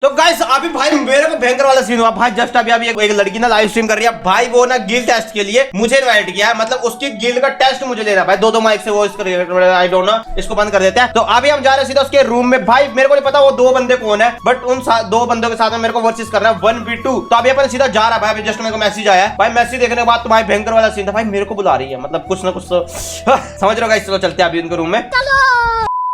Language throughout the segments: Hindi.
तो गाइस अभी भाई मेरे को भयंकर वाला सीन हुआ भाई। जस्ट अभी एक लड़की ना लाइव स्ट्रीम कर रही है भाई। वो ना गिल टेस्ट के लिए मुझे इनवाइट किया है, मतलब उसकी गिल का टेस्ट मुझे लेना भाई। दो माइक से वो आई डोंट नो, इसको बंद कर देते हैं। तो अभी हम जा रहे हैं सीधा उसके रूम में भाई। मेरे को नहीं पता वो दो बंदे कौन है, बट उन दो बंदों के साथ में मेरे को वर्सेस करना है 1v2। तो अभी अपन सीधा जा रहा है भाई। जस्ट मेरे को मैसेज आया है भाई। मैसेज देखने के बाद तो भाई भयंकर वाला सीन था भाई। मेरे को बुला रही है, मतलब कुछ ना कुछ तो समझ रहे हो गाइस। चलो चलते हैं अभी उनके रूम में।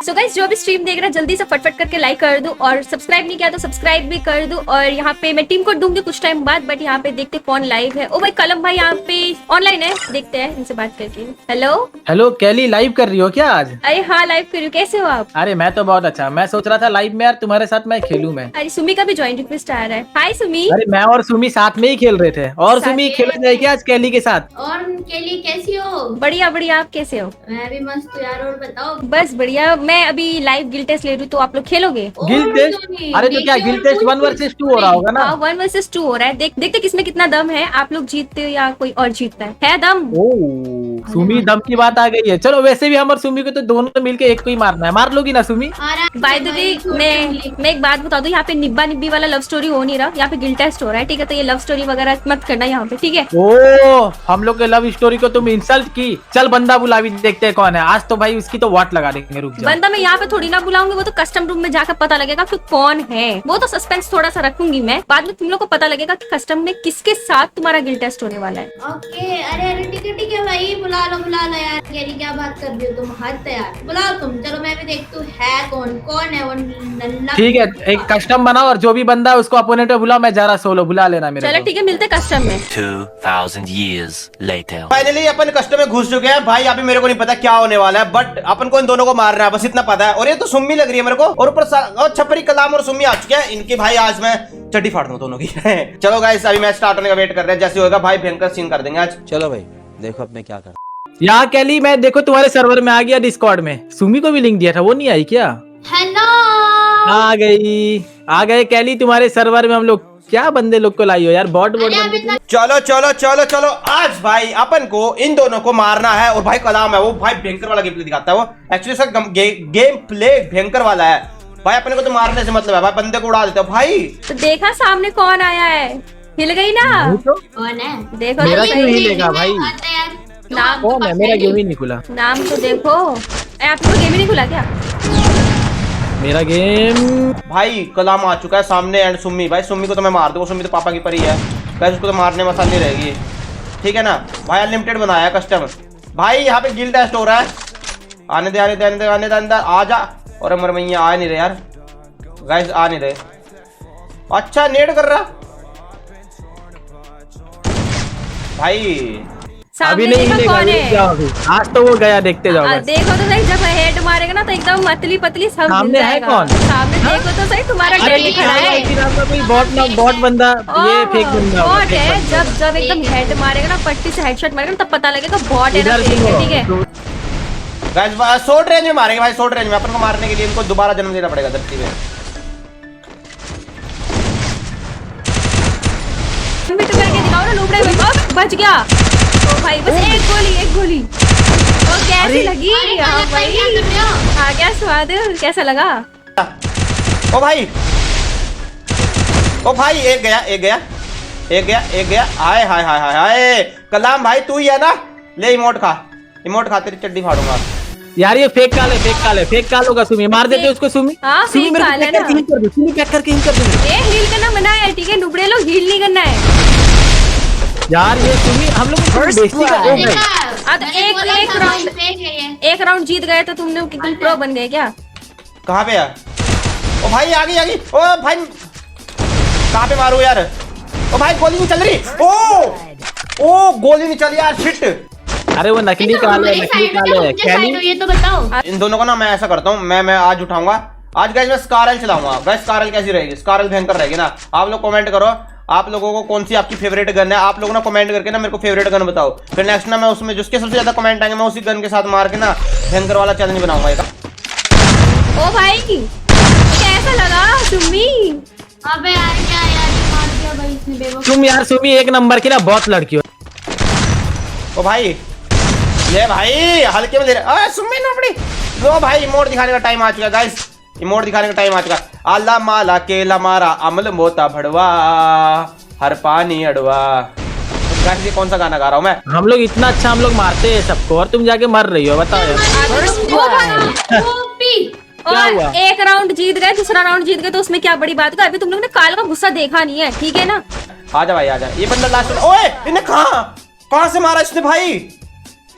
सो गाइस जो भी स्ट्रीम देख रहा है जल्दी से फटफट करके लाइक कर दो, और सब्सक्राइब नहीं किया तो सब्सक्राइब भी कर दो। और यहाँ पे मैं टीम कोड दूंगी कुछ टाइम बाद, बट यहाँ पे देखते कौन लाइव है। ओ भाई कलम भाई यहाँ पे ऑनलाइन है, देखते हैं इनसे बात करके। हेलो हेलो कैली, लाइव कर रही हो क्या आज? अरे हाँ लाइव कर रही हूँ, कैसे हो आप? अरे मैं तो बहुत अच्छा। मैं सोच रहा था लाइव में यार तुम्हारे साथ मैं खेलूं मैं। अरे सुमी का भी ज्वाइन रिक्वेस्ट आ रहा है। हाय सुमी। अरे मैं और सुमी साथ में ही खेल रहे थे। और साथ सुमी में? खेला जाए क्या आज कैली के साथ? और के लिए कैसी हो? बढ़िया बढ़िया, आप कैसे हो? मैं भी मस्त हूँ यार। और बताओ। बस बढ़िया। मैं अभी लाइव गिल टेस्ट ले रही हूँ, तो आप लोग खेलोगे? गिल टेस्ट? अरे तो क्या गिल टेस्ट 1 वर्सेस 2 हो रहा होगा ना? हाँ 1 वर्सेस 2 हो रहा है। देखते किसमें कितना दम है। आप लोग जीतते हो या कोई और जीतता है दम? ओह सुमी दम की बात आ गई है। चलो वैसे भी हम और सुमी को तो दोनों मिलके एक को ही मारना है। मार लोगी ना सुमी? बाय द वे मैं एक बात बता दूं, यहाँ पे निब्बा निब्बी वाला लव स्टोरी हो नहीं रहा, यहाँ पे गिल टेस्ट हो रहा है, ठीक है? तो ये लव स्टोरी वगैरह मत करना यहाँ पे, ठीक है? ओ हम लोग के लव स्टोरी को तुम इंसल्ट की। चल बंदा बुला भी देखते हैं कौन है आज। तो भाई उसकी तो वाट लगा देंगे। रुक जाओ। बंदा मैं यहाँ पे थोड़ी ना बुलाऊंगी, वो तो कस्टम रूम में जाकर पता लगेगा कि कौन है। वो तो सस्पेंस थोड़ा सा रखूंगी मैं, बाद में तुम लोग को पता लगेगा कि कस्टम में किसके साथ तुम्हारा गिल टेस्ट होने वाला है। ओके। अरे ठीक है भाई, बुला लो यार। कैरी क्या बात कर रही हो तुम? हद है यार, बुलाओ तुम। चलो मैं भी देखती हूँ है कौन है वो नल्ला। ठीक है एक कस्टम बनाओ और जो भी बंदा है उसको अपोनेंट में बुलाओ। मैं जा रहा सोलो, बुला लेना मेरे चलो को। ठीक है, मिलते कस्टम में। 2000 years later. फाइनली अपन कस्टम में घुस चुके हैं भाई। अभी मेरे को नहीं पता क्या होने वाला है, बट अपन को इन दोनों को मारना है, बस इतना पता है। और ये तो सुम्मी लग रही है मेरे को, और ऊपर छपरी कलाम और सुम्मी आ चुके हैं। इनकी भाई आज मैं चड्डी फाड़ दूं दोनों की। चलो गाइस अभी मैच स्टार्ट होने का वेट कर रहे हैं। जैसे होगा भाई भयंकर सीन कर देंगे आज। चलो भाई देखो अब मैं क्या कर। यहाँ कैली मैं देखो तुम्हारे सर्वर में आ गया डिस्कॉर्ड में। सुमी को भी लिंक दिया था, वो नहीं आई क्या? हेलो। आ गए कैली तुम्हारे सर्वर में। हम लोग क्या बंदे लोग को लाई हो यार, बॉट बंदे को। चलो चलो चलो चलो आज भाई अपन को इन दोनों को मारना है। और भाई कलाम है वो भाई भयंकर वाला गेम प्ले दिखाता है। वो एक्चुअली सर गेम प्ले भयंकर वाला है भाई। अपने को तो मारने से मतलब है भाई, बंदे को उड़ा देते हो भाई। तो देखा सामने कौन आया है, हिल गई ना? कौन है? देखो मेरा तो क्यों सही। हिलेगा भाई? नाम कौन है? मेरा गेम ही नहीं खुला। नाम तो देखो। आपको गेम ही नहीं खुला क्या? मेरा गेम भाई कलाम आ चुका है सामने एंड सुम्मी। भाई सुम्मी को तो मैं मार दूंगा, सुम्मी तो पापा की परी है भाई। उसको तो मारने में आसानी रहेगी, ठीक है ना भाई? अनलिमिटेड बनाया कस्टम भाई। यहाँ पे गिल टेस्ट हो रहा है। आने दे अंदर आ जा। और अमर मैया आ नहीं रहे यार, गाइस आ नहीं रहे। अच्छा नेट कर रहा भाई। अभी सामने नहीं देखो हिलेगा, कौन रुक जाओ है। अभी। आज तो वो गया, देखते जाओ बस। देखो तो सही, जब हेड मारेगा ना तो एकदम मतली पतली सब सामने हिल है जाएगा। कौन? सामने देखो तो सही, तुम्हारा अरे डेली खड़ा है। कोई बॉट बंदा, ये फेक बंदा होगा, बॉट फेक है। बंदा। जब एकदम हेड मारेगा ना, पट्टी से हेडशॉट मारेगा ना, तब पता लगेगा बॉट है ना इधर फेक है, ठीक है? गाइस शॉर्ट रेंज में मारेंगे भाई। शॉर्ट रेंज में अपन को मारने के लिए इनको दोबारा जन्म देना पड़ेगा धरती में। भी तो करके दिखाओ ना लूबड़े में। बच गया। ओ भाई बस एक गोली। ओ कैसी लगी? हाँ भाई आ गया स्वाद। कैसा लगा? ओ भाई एक गया। हाय हाय हाय हाय हाय। कलाम भाई तू ही है ना? ले इमोट खा तेरी चड्डी फाड़ूंगा यार। ये फेक काल होगा। सुमी मार देते उसको। सुमी हाँ, सुमी फेक मेरे को काल है पैक करके ना। हील कर दो। सुमी पैक करके हील कर दो। ए हील करना मना है, ठीक है? नुबड़े लोग हील नहीं करना है यार ये सुमी हम लोग को बेइज्जती कर रहे हैं। अब एक राउंड जीत गए तो तुमने कि तुम प्रो बन गए क्या? कहाँ पे है? ओ भाई आ गई। ओ भाई कहाँ पे मारू यार? ओ भाई गोली नहीं चल रही। ओ गोली नहीं चली यार, शिट। अरे वो नकली काल है कैली। ये तो बताओ। इन दोनों का ना मैं ऐसा करता हूँ, मैं आज उठाऊंगा। आज गाइस मैं स्कारल चलाऊंगा। गाइस स्कारल कैसी रहेगी? स्कारल भयंकर रहेगी ना? आप लोग कमेंट करो आप लोगों को कौन सी आपकी फेवरेट गन है। आप लोग ना कमेंट करके ना मेरे को फेवरेट गन बताओ। फिर नेक्स्ट ना मैं उसमें जिसके सबसे ज्यादा कमेंट आएंगे मैं उसी गन के साथ मार के ना भयंकर वाला चैलेंज बनाऊंगा। ओ भाई कैसा लगा सुमी? अबे यार क्या यार, मार दिया भाई इसने बेवकूफ। तुम यार सुमी एक नंबर की ना बहुत लड़की हो। ओ भाई ये भाई हल्के में दे रहे। सुम्मी नोबड़ी लो भाई, इमोट दिखाने का टाइम आ चुका है गाइस। इमोट दिखाने का टाइम आ चुका। आला माला केला मारा अमल मोता भड़वा हर पानी अड़वा। तो गाइस ये कौन सा गाना गा रहा हूँ मैं? हम लोग इतना अच्छा हम लोग मारते हैं सबको और तुम जाके मर रही हो, बताओ यार। ओपी क्या और हुआ? एक राउंड जीत गए, दूसरा राउंड जीत गए तो उसमें क्या बड़ी बात है। अभी तुम लोग ने काल का गुस्सा देखा नहीं है, ठीक है ना? आजा भाई आजा। ये बंदा लास्ट में, ओए इन्हें कहाँ से मारा इसने भाई?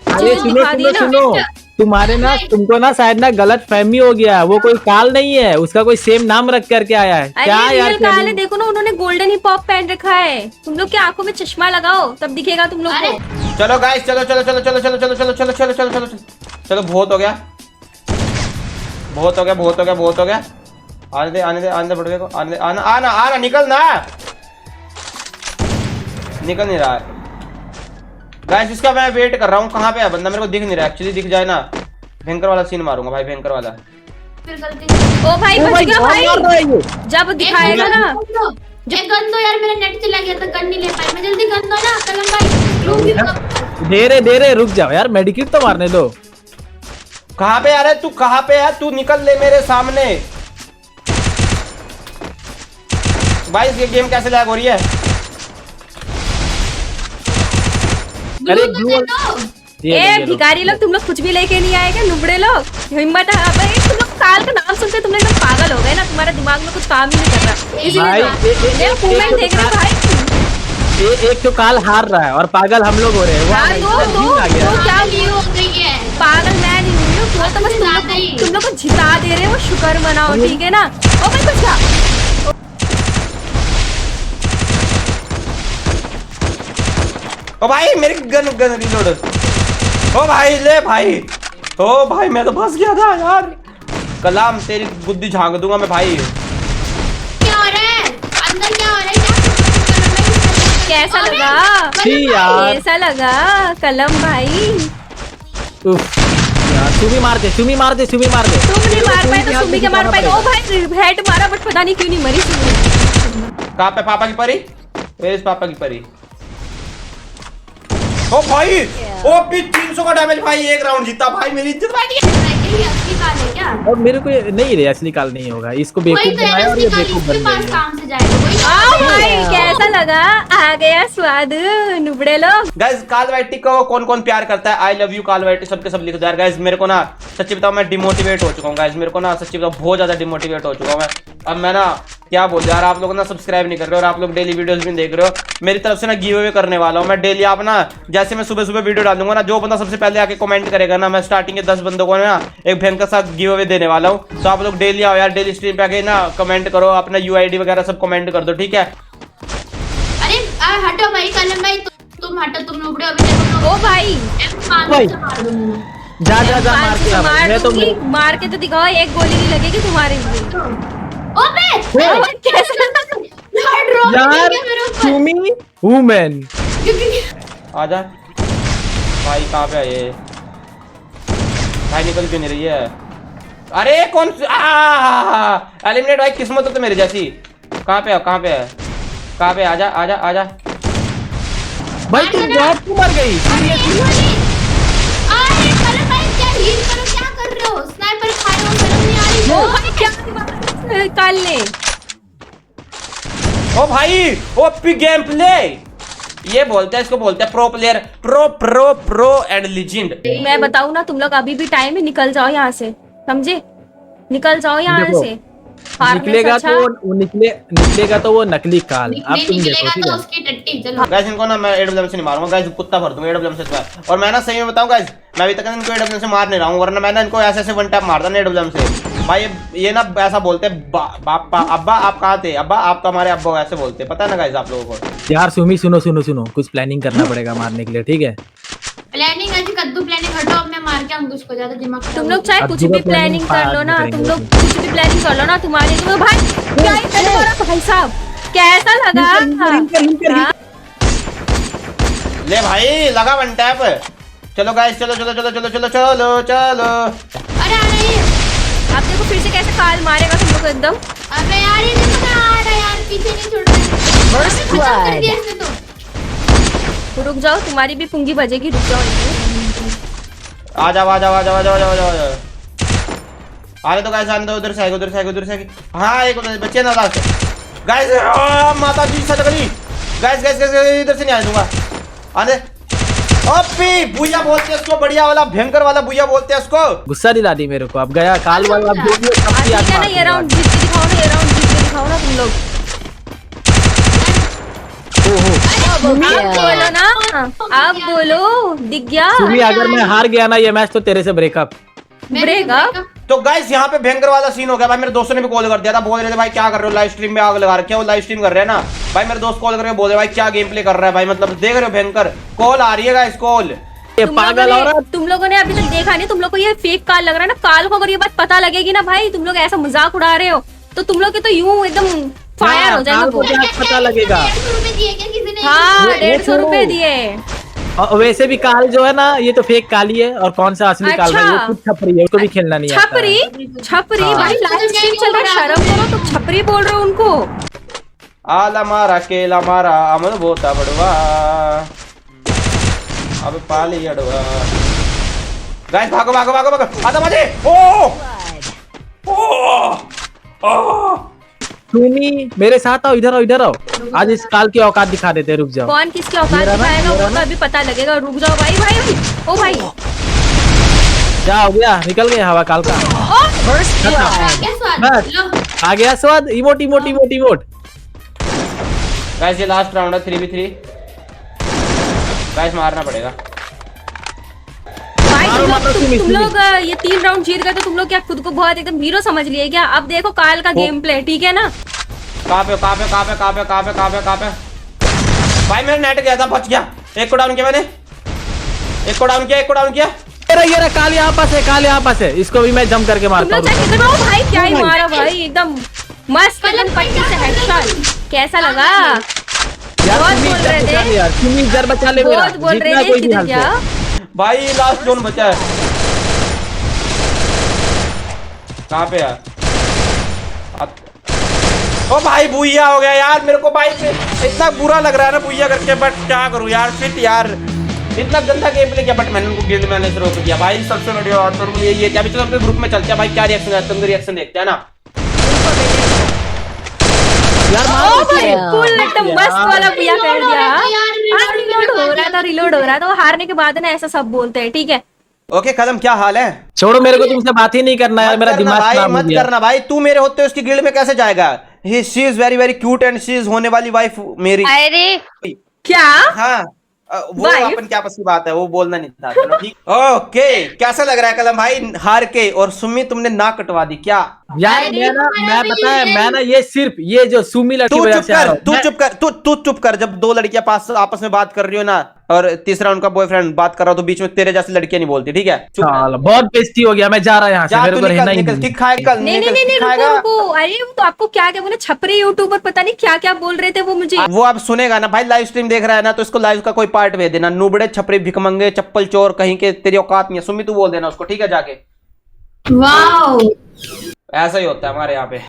अरे जो सुनो दिखा सुनो दिया ना। सुनो, तुम्हारे ना तुमको ना शायद ना गलत फहमी हो गया। वो कोई काल नहीं है, उसका कोई सेम नाम रख करके आया है। क्या अरे यार रियल काल है, देखो ना उन्होंने गोल्डन हिप हॉप पहन रखा है। तुम लोग की आंखों में चश्मा लगाओ तब दिखेगा तुम लोग को। चलो गाइस चलो चलो चलो चलो चलो चलो चलो चलो चलो चलो चलो चलो। बहुत हो गया बहुत हो गया बहुत हो गया बहुत हो गया। आने दे आने दे आने दे बड़वे को, आने दे, आना आना आना, निकल ना, निकल नहीं रहा है गाइस। इसका मैं वेट कर रहा हूँ, कहाँ पे है बंदा, मेरे को दिख नहीं रहा। एक्चुअली दिख जाए ना भयंकर वाला सीन मारूंगा भाई, भयंकर वाला। फिर गलती ओ भाई बच गया भाई, जब दिखाएगा ना। एक गन दो यार, मेरा नेट चला गया था, गन नहीं ले पाई मैं। जल्दी गन दो ना कलम भाई। लूंगी दे रहे रुक जाओ यार, मेडिकेट तो मारने दो। कहाँ पे आ रहा है तू, कहाँ पे है तू? निकल ले मेरे सामने भाई। ये गेम कैसे लैग हो रही है? अरे ग्लू ग्लू दो। ए भिखारी लोग, तुम लोग कुछ भी लेके नहीं आएगा, नुबड़े लोग। हिम्मत है भाई, तुम लोग काल का नाम सुनते तुम लोग एकदम पागल हो गए ना, तुम्हारे दिमाग में कुछ काम ही नहीं कर रहा। भाई, इसीलिए मूवमेंट देख रहे हो भाई। एक तो काल हार रहा है और पागल हम लोग हो रहे हैं। वाह, दो इतना जीत आ गया। दो क्या ये हो गई है। पागल मैं नहीं हुई हूँ, वो तो बस तुम लोग को जिता दे रहे हो, शुक्र मनाओ, ठीक है ना? ओ भाई बच गया। ओ भाई मेरी गन गन रिलोड। ओ भाई ले भाई, ओ भाई मैं तो फंस गया था यार। कलाम तेरी बुद्धि झांक दूंगा मैं भाई। क्या हो रहा है अंदर, क्या हो रहा है? कैसा लगा? जी यार, कैसा लगा कलम भाई? उफ, यार सुमी मार दे। तुम नहीं मार पाए तो सुमी के मार पाए। ओ भाई हेड मारा बट पता नहीं क्यों नहीं मरी सुमी। कहाँ पे पापा की परी? Where is पापा की परी? ओ भाई ओ भी 300 का डैमेज भाई, एक राउंड जीता भाई, मेरी इज्जत भाई। ये असली काल है क्या? और मेरे को नहीं रे, असली काल नहीं होगा। इसको वही बेवकूफ तो यार, बनाया और असली ये काल बेवकूफ इसके बन पास गई। काम से जाएगा। वही आओ भाई कैसा लगा? आ गया स्वाद नुबड़े लोग। गाइस काल वाइटी को कौन कौन प्यार करता है? आई लव यू काल वाइटी सबके सब लिख दो यार। गाइस मेरे को ना सच्ची बताऊं मैं डिमोटिवेट हो चुका हूँ गाइस। मेरे को ना सच्ची बताऊं बहुत ज्यादा डिमोटिवेट हो चुका हूँ मैं। अब मैं ना क्या बोल यार, आप लोग ना सब्सक्राइब नहीं कर रहे हो और आप लोग डेली वीडियोस भी नहीं देख रहे हो। मेरी तरफ से ना गिव अवे करने वाला हूँ मैं डेली। आप ना जैसे मैं सुबह सुबह वीडियो डालूंगा ना, जो बंदा सबसे पहले आके कमेंट करेगा ना, मैं स्टार्टिंग के 10 बंदों को ना एक भयंकर सा गिव अवे देने वाला हूँ। तो आप लोग डेली आओ यार, डेली स्ट्रीम पे आके ना कमेंट करो, अपना यूआईडी वगैरह सब कमेंट कर दो, ठीक है? अरे हटो भाई कलम भाई, तुम हटो, तुम नुबड़े हो। अभी देखो ओ भाई भाई। मार दूंगी। जा जा जा मार के आ भाई। मार मैं तो दूंगी, मार के तो दिखाओ, एक गोली नहीं लगेगी तुम्हारे लिए। ओबे कैसा लड़ रो यार मेरे ऊपर। सुमी वुमेन। आजा भाई, कहाँ पे है ये भाई? निकल क्यों नहीं रही है? अरे कौन एलिमिनेट भाई, किस्मत तो मेरी जैसी। कहाँ पे है कहाँ पे है कहाँ पे? आजा आजा आजा। भाई तुम जॉब क्यों मर गई? अरे कलम भाई क्या हील करो, क्या कर रहे हो? स्नाइपर खाए हो, शर्म नहीं आ रही? ओ भाई क्या काल ने? ओ भाई ओपी गेम प्ले, ये बोलते हैं, इसको बोलते हैं pro player, pro pro pro and legend. मैं बताऊं ना, तुम लोग अभी भी टाइम है, निकल जाओ यहाँ से, समझे? निकल जाओ यहाँ देखो, से। हारने से निकलेगा अच्छा- तो वो निकलेगा तो वो नकली काल। अब तुम देखो निकलेगा ठीक तो है। उसकी टट्टी। चलो गाइस इनको ना मैं एडब्ल्यूएम से नहीं मारूंगा गाइस, कुत्ता भर दूंगा एडब्ल्यूएम से। और मैं ना सही में बताऊं गाइस, मैं अभी तक इनको एडब्ल्यूएम से मार नहीं रहा हूं, वरना मैं ना इनको ऐसे ऐसे वन टैप मारता ना एडब्ल्यूएम से भाई। ये ना ऐसा बोलते हैं बापा अब्बा आप कहाँ थे? अब्बा आप तो हमारे अब्बा ऐसे बोलते हैं, पता है ना गाइस आप लोगों को? यार सुमी सुनो सुनो सुनो, कुछ प्लानिंग करना पड़ेगा मारने के लिए, ठीक है? प्लानिंग ऐसी कद्दू प्लानिंग हटो, अब मैं मार के आऊंगी उसको, ज्यादा दिमाग खराब तुम लोग चाहे अब कुछ पूरा भी प्लानिंग कर लो ना, planning तुम लोग कुछ भी प्लानिंग कर लो ना, तुम्हारे तुम्हें भाई क्या ही करने वाला भाई साहब, कैसा लगा? हाँ? ले भाई लगा वन टैप। चलो गाइस चलो चलो चलो चलो चलो चलो चलो। अरे आ रही है। अब देखो फिर से कैसे काल मारेगा तुम लोग को एकदम। अबे यार ये देखो ना, आ रहा है यार, पीछे नहीं छोड़ रहा है। खत्म कर दिया इसने तो। रुक जाओ, तुम्हारी भी पुंगी बजेगी, रुक जाओ। आ जाओ आ जाओ आ जाओ आ जाओ आ जाओ आ जाओ। आने तो गाइस, आने दो, उधर से आएगा, उधर से आएगा, उधर से आएगा। हाँ एक उधर बच्चे ना लास्ट गाइस, माता जी सदगली गाइस, गाइस गाइस इधर से नहीं आने दूंगा, आने। ओपी बुया बोलते हैं इसको, बढ़िया वाला भयंकर वाला बुया बोलते हैं इसको। गुस्सा दिला दी मेरे को। अब गया काल वाला, अब जो भी है, सबकी ठीक है ना, ये राउंड जीत के दिखाओ ना, ये राउंड जीत के दिखाओ ना तुम लोग। आप बोलो ना, आप बोलो, दिख गया सुमी, अगर मैं हार गया ना ये मैच तो तेरे से ब्रेकअप। ब्रेकअप। तो गाइस यहाँ पे भयंकर वाला सीन हो गया भाई। मेरे दोस्तों ने भी कॉल कर दिया था, बोल रहे थे भाई क्या कर रहे हो, लाइव स्ट्रीम में आग लगा रखे हो, लाइव स्ट्रीम कर रहे हैं ना भाई। मेरे दोस्त कॉल करके बोल रहे भाई क्या गेम प्ले कर रहा है भाई, मतलब देख रहे हो भयंकर कॉल आ रही है गाइस, कॉल। ये पागल औरत। तुम लोगों ने अभी तक देखा नहीं, तुम लोग को ये फेक काल लग रहा है ना। काल को अगर ये बात पता लगेगी ना भाई, तुम लोग ऐसा मजाक उड़ा रहे हो तो तुम लोग के तो यूं एकदम फायर हो काल को जाएंगे। क्या पता लगेगा। 150 रुपए दिए क्या किसी ने? हाँ, वो 150 रुपए दिए। और वैसे भी काल जो है ना, ये तो फेक काली है, और कौन सा असली काल है, अच्छा। ये खुद छपरी है, उसको भी खेलना नहीं आता है। छपरी छपरी हाँ। भाई, लाइव स्ट्रीम चल रहा है, शर्म करो। तो छपरी बोल रहे हो उनको। आला मारा केला मारा अमन बोता बड़वा, अब पाली अड़वा। गाइस भागो भागो भागो भागो, आधा मजे। ओ ओ सुमी मेरे साथ आओ, इधर आओ, इधर आओ। आज इस काल की औकात दिखा देते हैं, रुक जाओ। कौन किसकी औकात दिखाएगा वो तो अभी पता लगेगा। रुक जाओ भाई, भाई ओ भाई, क्या हो गया, निकल गया हवा काल का। क्या स्वाद? बस। लो। आ गया स्वाद। Emote emote emote emote. Guys ये लास्ट राउंड है, 3v3 गाइस, मारना पड़ेगा भाई मारो, मारो, सुमी, तुम सुमी। लोग ये 3 राउंड जीत गए तो तुम लोग क्या खुद को बहुत एकदम हीरो समझ लिए क्या? अब देखो काल का गेम प्ले, ठीक है ना। कहाँ पे कहाँ पे कहाँ पे कहाँ पे कहाँ पे कहाँ पे कहाँ पे भाई मेरा नेट गया था, बच गया। एक को डाउन किया मैंने, एक को डाउन किया, एक को डाउन किया। ये रहा काल यहाँ पास है, काल यहाँ पास है, इसको भी मैं जम करके तुम मारता लोग हूँ। क्या कर भाई, क्या ही मारा भाई, एकदम मस्त, एकदम पट्टी से हेडशॉट। कैसा लगा? बहुत बोल रहे थे, यार सुमी इधर बचा ले मेरा, बहुत बोल रहे जीतना थे, कोई भी किधर हाल क्या? से। भाई लास्ट जोन बचा है, कहाँ पे यार? ओ भाई बुइया हो गया यार मेरे को भाई, इतना बुरा लग रहा है ना बुइया करके, बट क्या करूँ यार, फिट यार इतना गंदा गेम प्ले किया, बट मैंने उनको गिल्ड मैंने से रोक दिया भाई। सबसे बढ़िया बात तो ये है, अभी तो अपने ग्रुप में चलते हैं भाई, क्या रिएक्शन है तुम रिएक्शन देखते हैं ना यार ओ भाई, फुल एकदम मस्त वाला पिया कर दिया। यार, रिलोड हो रहा था, रिलोड हो रहा था। वो हारने के बाद ना ऐसा सब बोलते हैं, ठीक है। ओके कदम क्या हाल है? छोड़ो, मेरे को तुमसे बात ही नहीं करना यार, मेरा मत करना दिमाग भाई, खराब हो मत गया। करना भाई, तू मेरे होते उसकी गिल्ड में कैसे जाएगा? She is very very cute and she is होने वाली वाइफ मेरी। अरे क्या? हाँ वो Wife? अपन क्या आपस की बात है, वो बोलना नहीं था, चलो ठीक। ओके कैसा लग रहा है कलम भाई हार के? और सुमी तुमने नाक कटवा दी क्या? यार अरे मैं पता है, मैं ना ये सिर्फ ये जो सुमी लड़की तू वजह चुप से आ कर, रहा हूँ। तू मैं- चुप कर, तू चुप कर। जब दो लड़कियां पास आपस में बात कर रही हो ना, और तीसरा उनका बॉयफ्रेंड बात कर रहा हो, तो बीच में तेरे जैसी लड़कियां नहीं बोलती, ठीक है? चुप कर। साला, बहुत बेइज्जती हो गया, मैं जा रहा यहाँ से, जा मेरे तू को निकल रहना ही निकल, नहीं। ठीक खाएगा कल, नहीं नहीं नहीं नहीं, रुको रुको। अरे वो तो आपको क्या क्या बोले, छपरी यूट्यूबर पता नहीं क्या क्या बोल रहे थे वो मुझे। वो अब सुनेगा ना भाई, लाइव स्ट्रीम देख रहा है ना, तो इसको लाइव का कोई पार्ट भेज देना। नुबड़े छपरी भिखमंगे चप्पल चोर कहीं के, तेरी औकात नहीं है सुमी, तू बोल देना उसको, ठीक है? जाके वाओ। ऐसा ही होता है हमारे यहाँ पे।